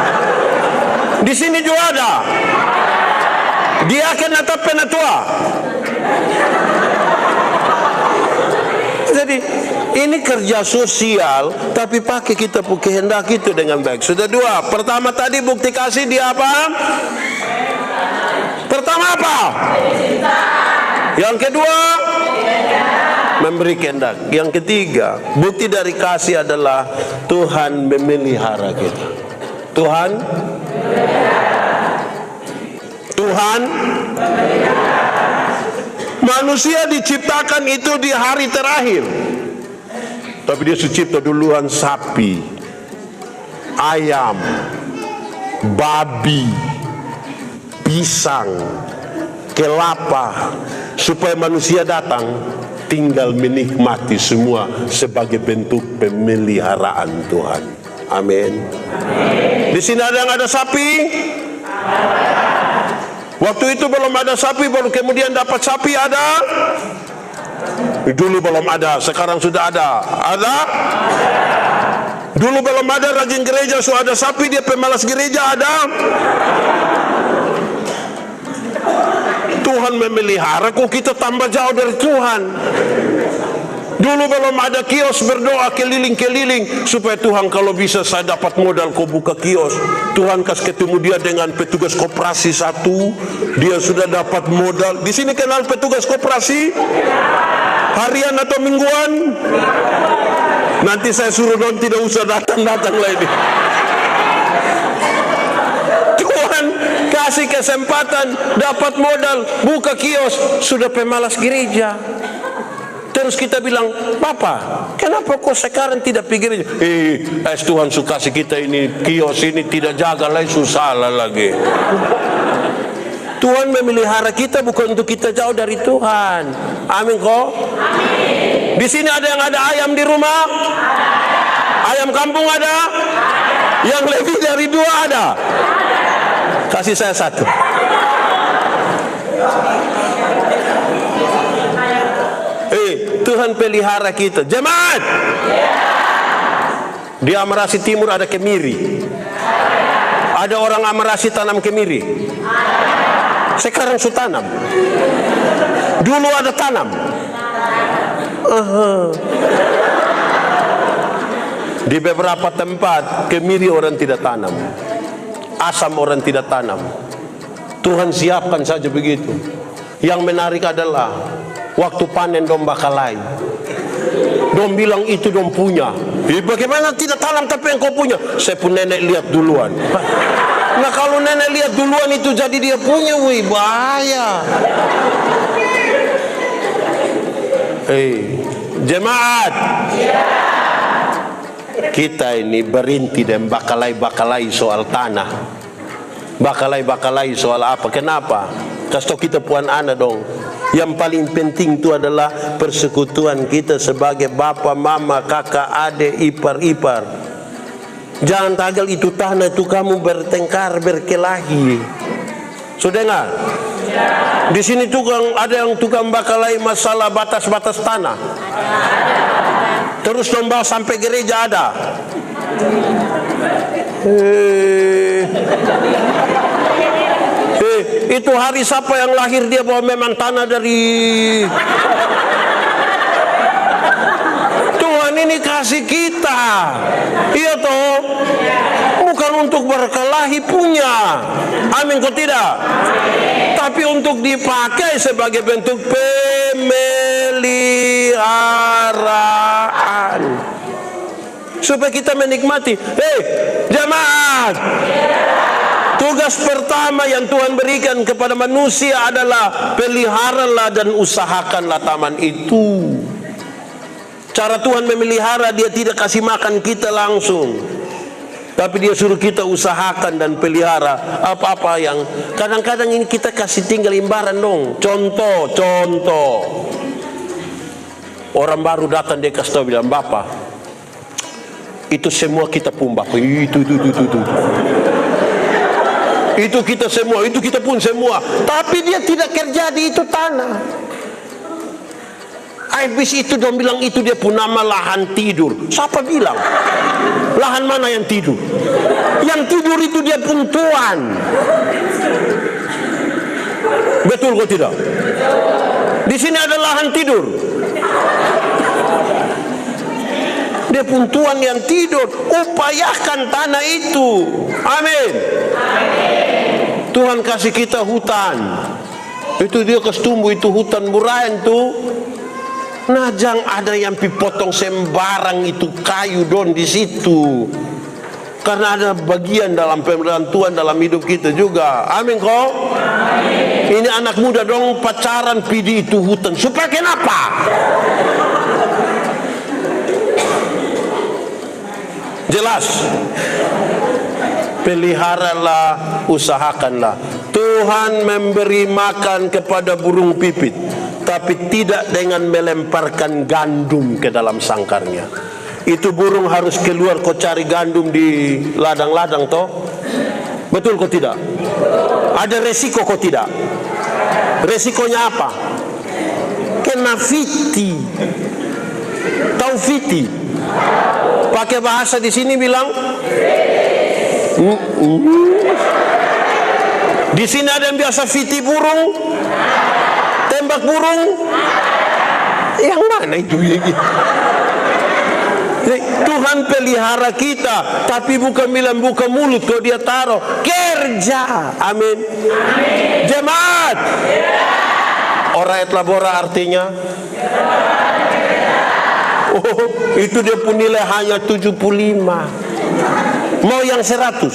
Di sini juga ada. Dia akan datang penatua. Jadi ini kerja sosial, tapi pakai kita kehendak itu dengan baik. Sudah dua. Pertama tadi bukti kasih dia apa? Pertama apa? Yang kedua, memberi kehendak. Yang ketiga, bukti dari kasih adalah Tuhan memelihara kita. Tuhan manusia diciptakan itu di hari terakhir, tapi dia cipta duluan sapi, ayam, babi, pisang, kelapa, supaya manusia datang tinggal menikmati semua sebagai bentuk pemeliharaan Tuhan. Amin. Di sini ada yang ada sapi. Waktu itu belum ada sapi, baru kemudian dapat sapi ada. Dulu belum ada, sekarang sudah ada. Ada? Dulu belum ada rajin gereja, sudah ada sapi, dia pemalas gereja ada. Tuhan memelihara, kok kita tambah jauh dari Tuhan. Dulu belum ada kios, berdoa keliling-keliling supaya Tuhan kalau bisa saya dapat modal kau buka kios. Tuhan kasih ketemu dia dengan petugas koperasi satu, dia sudah dapat modal. Di sini kenal petugas koperasi? Harian atau mingguan? Nanti saya suruh Don tidak usah datang-datang lagi. Tuhan kasih kesempatan dapat modal buka kios, sudah pemalas gereja. Terus kita bilang, Bapak, kenapa kok sekarang tidak pikir? Tuhan suka kasih kita ini kios ini tidak jaga lagi, susah lagi. Tuhan memelihara kita bukan untuk kita jauh dari Tuhan. Amin kok. Amin. Di sini ada yang ada ayam di rumah? Ayam kampung ada? Yang lebih dari 2 ada? Kasih saya 1. Tuhan pelihara kita. Jemaat. Di Amerasi Timur ada kemiri. Ada orang Amerasi tanam kemiri. Sekarang sudah tanam. Dulu ada tanam. Di beberapa tempat kemiri orang tidak tanam. Asam orang tidak tanam. Tuhan siapkan saja begitu. Yang menarik adalah waktu panen dom bakalai, dom bilang itu dom punya. Bagaimana tidak tanam tapi yang kau punya? Saya pun nenek lihat duluan. Nah kalau nenek lihat duluan itu jadi dia punya, wih bahaya. Jemaat, kita ini berhenti dan bakalai soal tanah, bakalai soal apa? Kenapa? Kasih kita puan anak dong. Yang paling penting itu adalah persekutuan kita sebagai bapa, mama, kakak, adik, ipar. Jangan tagal itu tanah itu kamu bertengkar, berkelahi. Sudah dengar? Di sini ada yang tukang bakalai masalah batas-batas tanah. Terus membawa sampai gereja ada. Itu hari siapa yang lahir dia bawa memang tanah dari Tuhan ini kasih kita. Iya toh, bukan untuk berkelahi punya. Amin kok tidak? Tapi untuk dipakai sebagai bentuk pemeliharaan supaya kita menikmati. Jemaat, tugas pertama yang Tuhan berikan kepada manusia adalah peliharalah dan usahakanlah taman itu. Cara Tuhan memelihara, dia tidak kasih makan kita langsung, tapi dia suruh kita usahakan dan pelihara apa-apa yang kadang-kadang ini kita kasih tinggal imbaran dong. Contoh, orang baru datang dia kasih tahu bilang, Bapak, itu semua kita pun Bapak, itu. itu kita semua, itu kita pun semua. Tapi dia tidak kerja di itu tanah. Habis itu dia bilang itu dia pun nama lahan tidur. Siapa bilang? Lahan mana yang tidur? Yang tidur itu dia pun tuan. Betul kok tidak? Di sini ada lahan tidur. Dia pun Tuhan yang tidur. Upayakan tanah itu. Amin. Tuhan kasih kita hutan. Itu dia kasih tumbuh itu hutan burain tuh. Najang ada yang pipotong sembarang itu kayu don di situ. Karena ada bagian dalam pemerintahan Tuhan dalam hidup kita juga. Amin kok. Ini anak muda dong pacaran pidi itu hutan. Supaya kenapa? Jelas. Peliharalah, usahakanlah. Tuhan memberi makan kepada burung pipit, tapi tidak dengan melemparkan gandum ke dalam sangkarnya. Itu burung harus keluar kau cari gandum di ladang-ladang toh. Betul kok tidak? Ada resiko kok tidak? Resikonya apa? Kena fiti. Tahu fiti? Pakai bahasa di sini bilang di sini ada yang biasa fiti burung, tembak burung. Yang mana itu? Tuhan pelihara kita, tapi bukan bilang buka mulut kalau dia taruh kerja. Amin. Jemaat. Oraet labora artinya itu dia pun nilai hanya 75. Mau yang 100?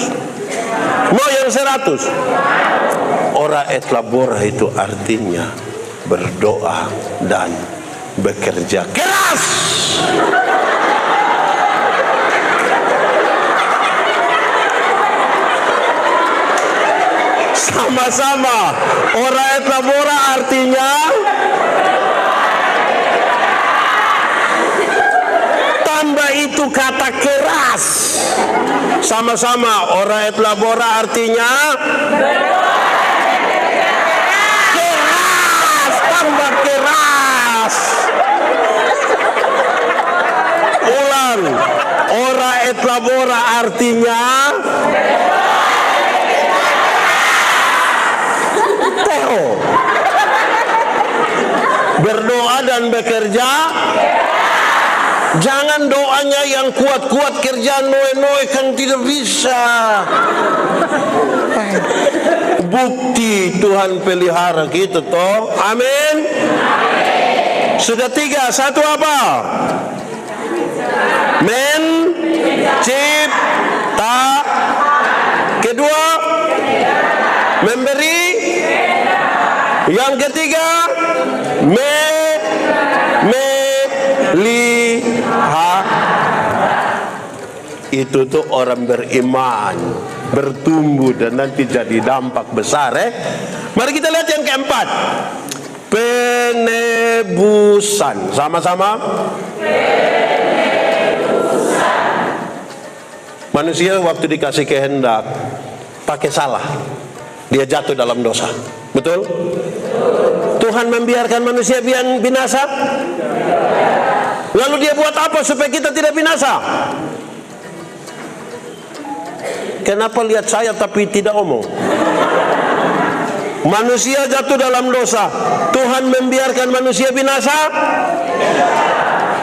Mau yang 100? Oraet labora itu artinya berdoa dan bekerja keras. Sama-sama. Oraet labora artinya tambah itu kata keras. Sama-sama. Oraet labora artinya keras, tambah keras. Ulang. Oraet labora artinya berdoa dan bekerja. Jangan doanya yang kuat-kuat, kerja noe-noe kan tidak bisa. Bukti Tuhan pelihara kita toh. Amin. Sudah 3. Satu apa? Mencipta. Kedua, memberi. Yang ketiga, melihat. Itu tuh orang beriman, bertumbuh dan nanti jadi dampak besar. Mari kita lihat yang keempat. Penebusan. Sama-sama. Manusia waktu dikasih kehendak pakai salah, dia jatuh dalam dosa. Betul? Tuhan membiarkan manusia binasa? Lalu dia buat apa supaya kita tidak binasa? Kenapa lihat saya tapi tidak omong? Manusia jatuh dalam dosa, Tuhan membiarkan manusia binasa?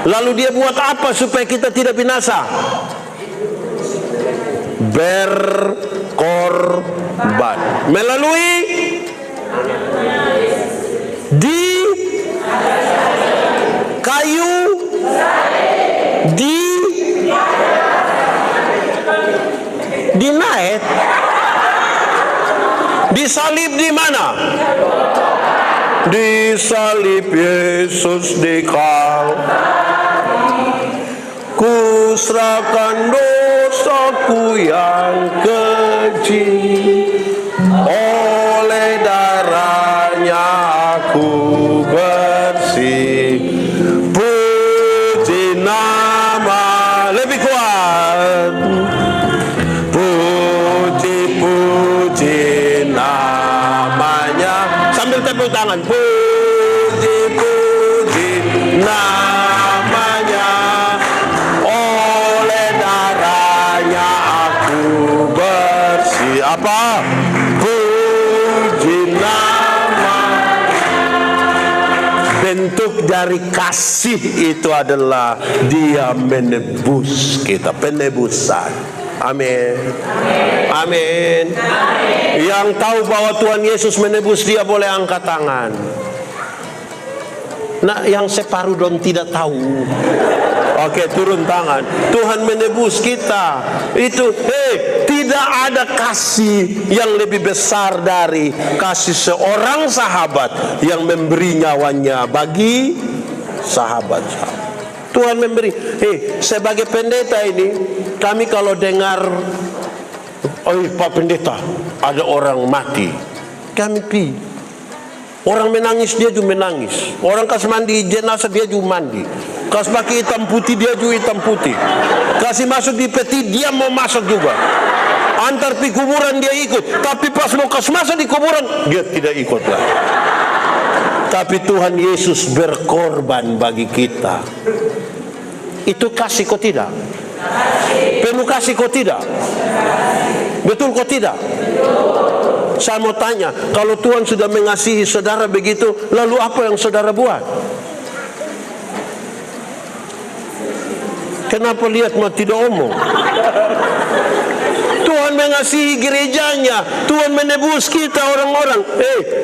Lalu dia buat apa supaya kita tidak binasa? Berkorban melalui di kayu, dinaik, disalib di mana? Disalib Yesus di Kalvari. Ku serahkan dosaku yang kecil, oleh darahnya aku bersih. Puji nama, lebih kuat. Puji tangan. Puji, puji namanya, oleh darahnya aku bersih. Apa? Puji nama. Bentuk dari kasih itu adalah Dia menebus kita, penebusan. Amin. Amin. Yang tahu bahwa Tuhan Yesus menebus dia boleh angkat tangan. Nah, yang separuh don tidak tahu. Oke, turun tangan. Tuhan menebus kita. Itu, tidak ada kasih yang lebih besar dari kasih seorang sahabat yang memberi nyawanya bagi sahabat. Tuhan memberi. Sebagai pendeta ini, kami kalau dengar, Pak Pendeta, ada orang mati, kami pi. Orang menangis, dia juga menangis. Orang kas mandi jenazah, dia juga mandi. Kas pakai hitam putih, dia juga hitam putih. Kasih masuk di peti, dia mau masuk juga. Antar pi kuburan dia ikut. Tapi pas mau kas masuk di kuburan, dia tidak ikut lah. Tapi Tuhan Yesus berkorban bagi kita. Itu kasih kok tidak? Penuh kasih kok tidak? Betul kok tidak? Saya mau tanya, kalau Tuhan sudah mengasihi saudara begitu, lalu apa yang saudara buat? Kenapa lihat mah tidak omong? Tuhan mengasihi gerejanya, Tuhan menebus kita orang-orang.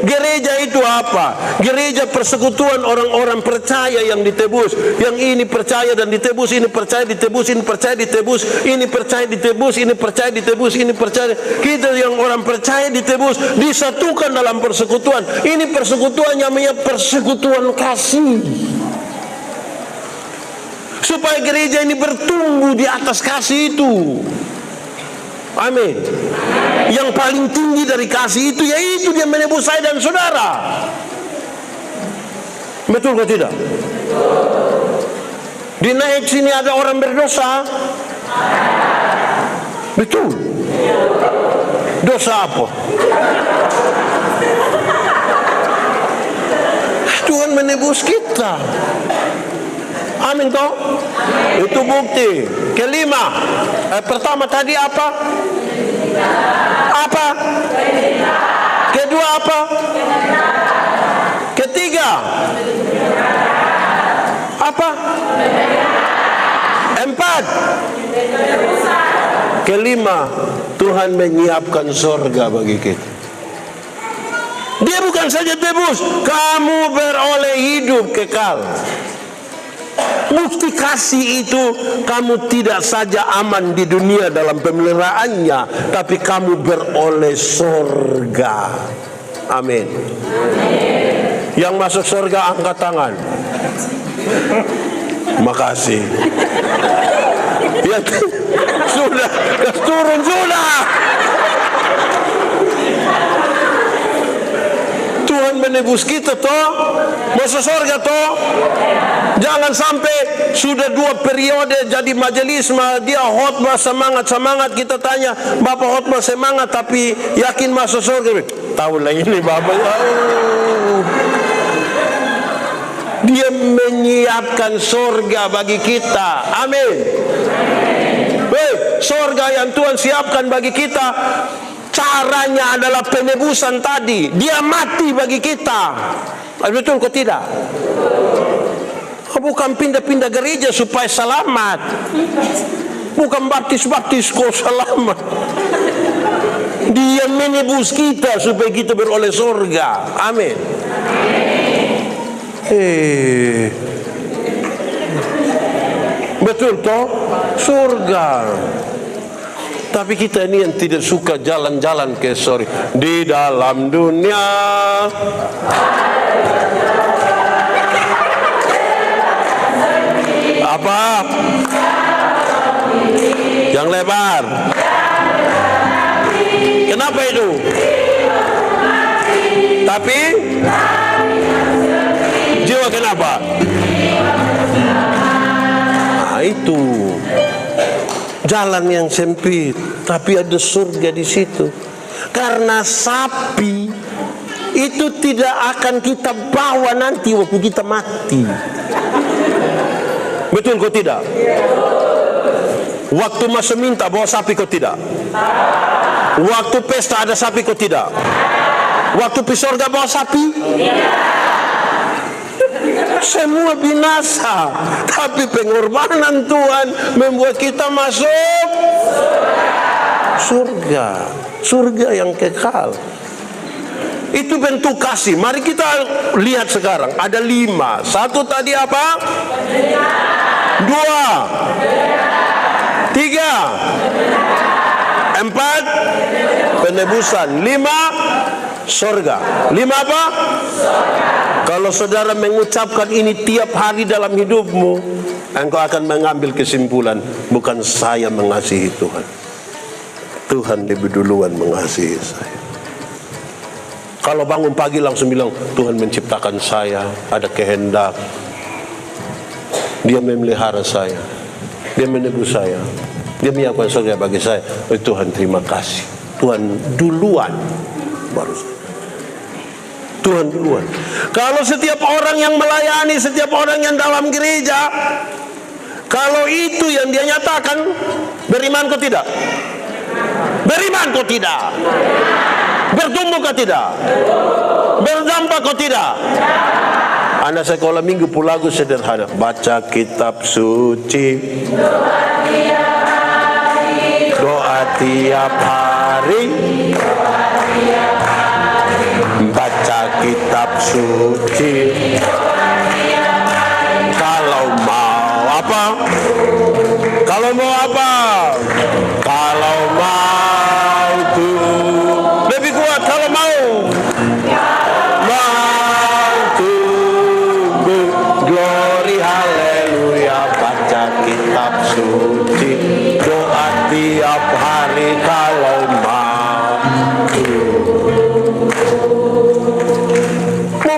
Gereja itu apa? Gereja persekutuan orang-orang percaya yang ditebus. Yang ini percaya dan ditebus, ini percaya ditebus, ini percaya ditebus, ini percaya ditebus, ini percaya ditebus, ini percaya. Kita yang orang percaya ditebus, disatukan dalam persekutuan. Ini persekutuan namanya persekutuan kasih. Supaya gereja ini bertumbuh di atas kasih itu. Amin. Yang paling tinggi dari kasih itu, yaitu Dia menebus saya dan saudara. Betul atau tidak? Di naik sini ada orang berdosa. Betul. Dosa apa? Tuhan menebus kita. Amin toh? Itu bukti. Kelima. Pertama tadi apa? Apa? Kedua apa? Ketiga. Apa? Empat. Kelima, Tuhan menyiapkan surga bagi kita. Dia bukan saja tebus, kamu beroleh hidup kekal. Bukti kasih itu, kamu tidak saja aman di dunia dalam pemeliharaannya, tapi kamu beroleh surga. Amin. Yang masuk surga angkat tangan. Makasih. Ya, sudah, turun sudah. Tuhan menebus kita toh, masuk surga toh. Jangan sampai sudah 2 periode jadi majelis, dia khotbah semangat kita tanya, Bapak khotbah semangat tapi yakin masuk surga. Tahu lah ini Bapak. Dia menyiapkan surga bagi kita. Amin. Surga yang Tuhan siapkan bagi kita, caranya adalah penebusan tadi. Dia mati bagi kita. Betul kok tidak? Bukan pindah-pindah gereja supaya selamat. Bukan baptis-baptis kok selamat. Dia menebus kita supaya kita beroleh surga. Amin. Betul toh? Surga. Tapi kita ini yang tidak suka jalan-jalan ke surga. Di dalam dunia apa? Yang lebar. Kenapa itu? Tapi jiwa kenapa? Nah, itu jalan yang sempit, tapi ada surga di situ. Karena sapi itu tidak akan kita bawa nanti waktu kita mati. Betul kok tidak? Waktu masa minta bawa sapi kok tidak? Waktu pesta ada sapi kok tidak? Waktu pi sorga bawa sapi? Semua binasa, tapi pengorbanan Tuhan membuat kita masuk surga, surga yang kekal. Itu bentuk kasih. Mari kita lihat sekarang. Ada 5. 1 tadi apa? 2, 3, 4 penebusan, 5 surga. 5 apa? Kalau saudara mengucapkan ini tiap hari dalam hidupmu, engkau akan mengambil kesimpulan, bukan saya mengasihi Tuhan, Tuhan lebih duluan mengasihi saya. Kalau bangun pagi langsung bilang, Tuhan menciptakan saya, ada kehendak, Dia memelihara saya, Dia menebus saya, Dia menyiapkan surga bagi saya. Oh, Tuhan terima kasih. Tuhan duluan, baru saya. Tuhan duluan. Kalau setiap orang yang melayani, setiap orang yang dalam gereja, kalau itu yang dia nyatakan, beriman kok tidak? Beriman kok tidak? Bertumbuh kok tidak? Berdampak kok tidak? Anak sekolah minggu pun lagu sederhana, baca kitab suci, doa tiap hari, baca kitab suci. Kalau mau apa? Kalau mau apa? Kalau mau tuh lebih kuat. Kalau mau tuh glory haleluya, baca kitab suci, doa tiap hari. Kalau mau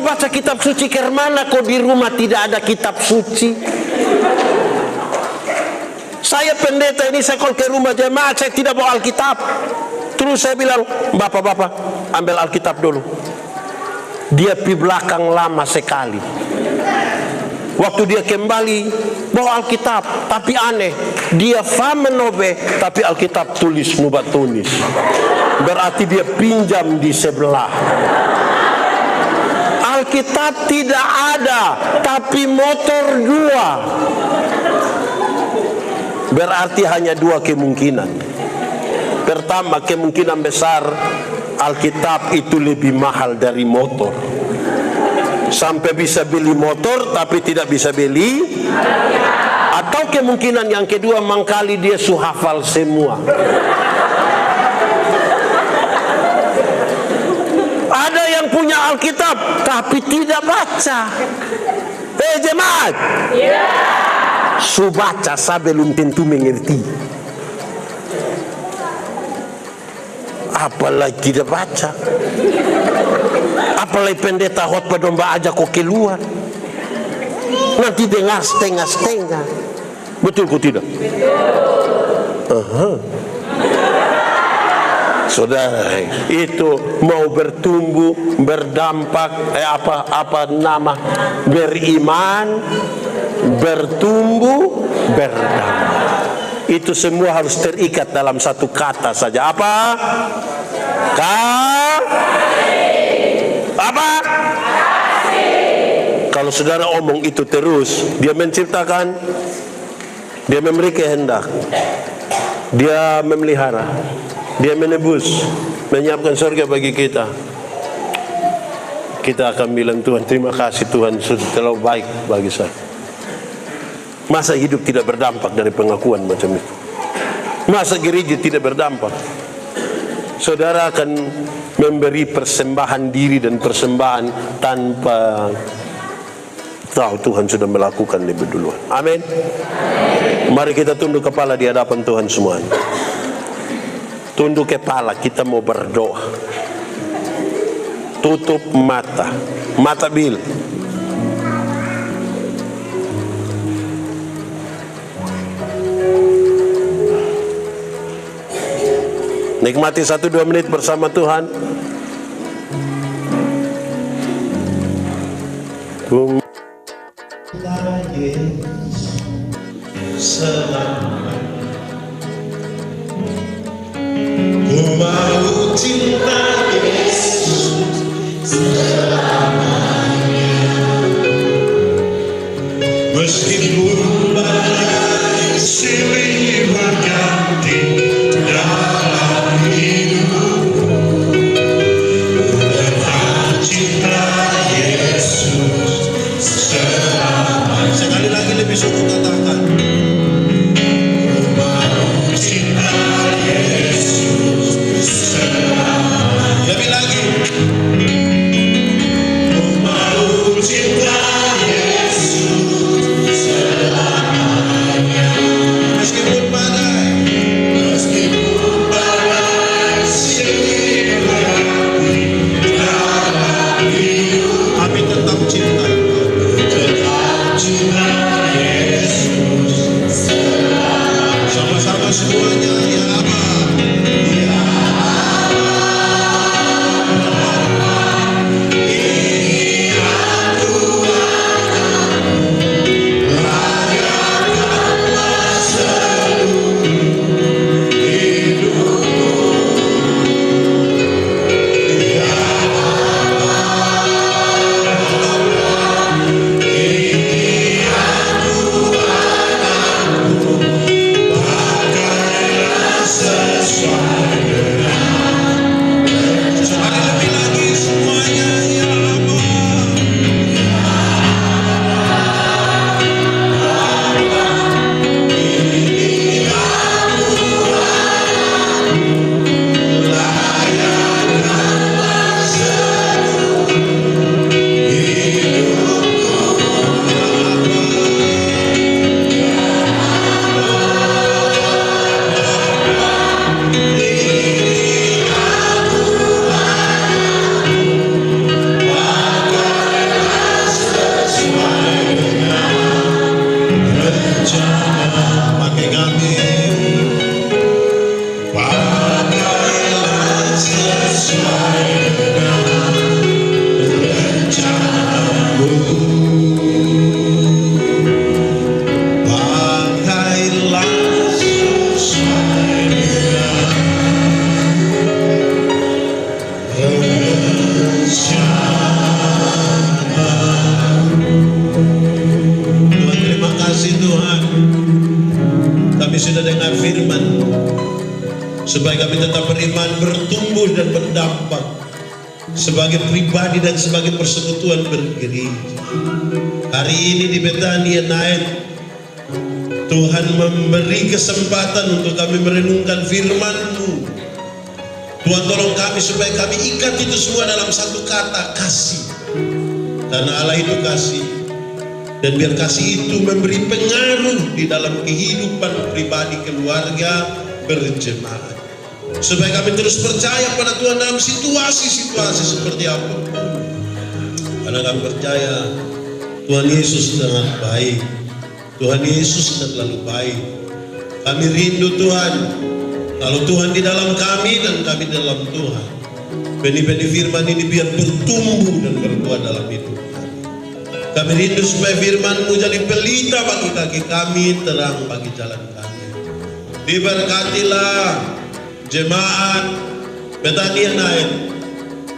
baca kitab suci ke mana kok di rumah tidak ada kitab suci? Saya pendeta ini, saya call ke rumah jemaat, saya tidak bawa Alkitab. Terus saya bilang, bapak-bapak ambil Alkitab dulu. Dia pi belakang lama sekali. Waktu dia kembali bawa Alkitab, tapi aneh, dia famenobe tapi Alkitab tulis nubat tulis. Berarti dia pinjam di sebelah. Alkitab tidak ada, tapi motor 2. Berarti hanya 2 kemungkinan. Pertama, kemungkinan besar Alkitab itu lebih mahal dari motor. Sampai bisa beli motor tapi tidak bisa beli. Atau kemungkinan yang kedua, mangkali dia suhafal semua. Ada yang punya Alkitab tapi tidak baca. Jemaat, su baca saya belum tentu mengerti, apalagi tidak baca. Apalagi pendeta khotbah domba aja kok keluar, nanti dengar setengah-setengah. Betul kok tidak? Saudara, itu mau bertumbuh, berdampak, beriman, bertumbuh, berdampak. Itu semua harus terikat dalam satu kata saja. Apa? Apa? Kalau saudara omong itu terus, dia menciptakan, dia memberi kehendak, dia memelihara, dia menebus, menyiapkan surga bagi kita. Kita akan bilang, Tuhan terima kasih, Tuhan sudah terlalu baik bagi saya. Masa hidup tidak berdampak dari pengakuan macam itu? Masa gereja tidak berdampak? Saudara akan memberi persembahan diri dan persembahan tanpa tahu Tuhan sudah melakukan lebih duluan. Amin. Mari kita tunduk kepala di hadapan Tuhan semuanya. Tunduk kepala, kita mau berdoa. Tutup mata, mata bil. Nikmati 1-2 menit bersama Tuhan. Ku mau cinta Yesus selamanya, meskipun badai silih berganti dalam hidupku, tetap cinta Yesus selamanya. Sekali lagi lebih sungguh katakan, ku mau cinta Yesus selamanya. Lebih lagi, ku mau cinta Yesus selamanya. Meskipun badai silih berganti dalam hidup, kami tetap cinta Yesus selamanya. Sama-sama semuanya, ya Aba, ya ini aku layakanlah seluruh hidupku, ya ini aku anakmu, pakailah sesuai dengan rencana. Lebih lagi semuanya, ya Aba, ini aku anakmu, layakanlah seluruh pakai kami, pakailah sesuai dengan rencanamu, pakailah sesuai dengan rencanamu. Tuhan, terima kasih Tuhan, kami sudah dengar firman, supaya kami tetap beriman, bertumbuh dan berdampak sebagai pribadi dan sebagai persekutuan bergereja. Hari ini di Betania Night, Tuhan memberi kesempatan untuk kami merenungkan firman-Mu. Tuhan, tolong kami supaya kami ikat itu semua dalam satu kata, kasih. Karena Allah itu kasih. Dan biar kasih itu memberi pengaruh di dalam kehidupan pribadi, keluarga, berjemaat. Supaya kami terus percaya pada Tuhan dalam situasi-situasi seperti apa. Karena kami percaya Tuhan Yesus sangat baik. Tuhan Yesus terlalu baik. Kami rindu Tuhan, kalau Tuhan di dalam kami dan kami dalam Tuhan, benih-benih firman ini biar bertumbuh dan berbuah dalam hidup kami. Kami rindu supaya firman-Mu jadi pelita bagi kaki kami, terang bagi jalan kami. Diberkatilah jemaat Betania Night,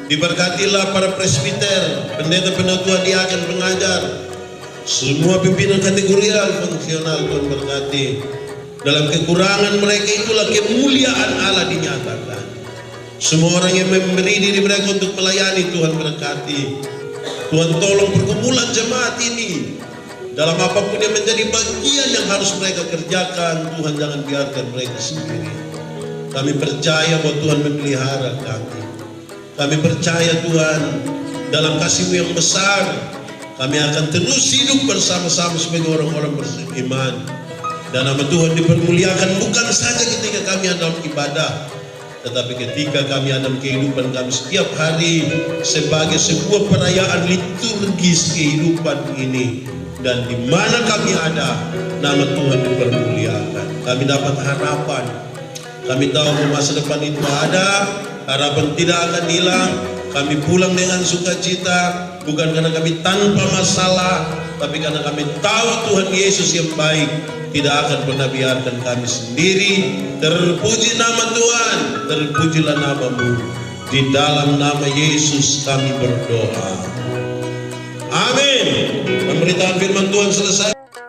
diberkatilah para presbiter, pendeta-pendeta, diaken, pengajar, semua pimpinan kategorial fungsional. Tuhan berkati. Dalam kekurangan mereka itulah kemuliaan Allah dinyatakan. Semua orang yang memberi diri mereka untuk melayani, Tuhan berkati. Tuhan, tolong pergumulan jemaat ini dalam apapun yang menjadi bagian yang harus mereka kerjakan, Tuhan jangan biarkan mereka sendiri. Kami percaya bahwa Tuhan memelihara kami. Kami percaya Tuhan, dalam kasih-Mu yang besar, kami akan terus hidup bersama-sama sebagai orang-orang beriman. Dan nama Tuhan dipermuliakan bukan saja ketika kami dalam ibadah, tetapi ketika kami dalam kehidupan kami setiap hari sebagai sebuah perayaan liturgis kehidupan ini. Dan di mana kami ada, nama Tuhan dipermuliakan. Kami dapat harapan. Kami tahu bahwa masa depan itu ada, harapan tidak akan hilang. Kami pulang dengan sukacita, bukan karena kami tanpa masalah, tapi karena kami tahu Tuhan Yesus yang baik tidak akan pernah biarkan kami sendiri. Terpuji nama Tuhan, terpujilah nama-Mu. Di dalam nama Yesus kami berdoa. Amin. Pemberitaan firman Tuhan selesai.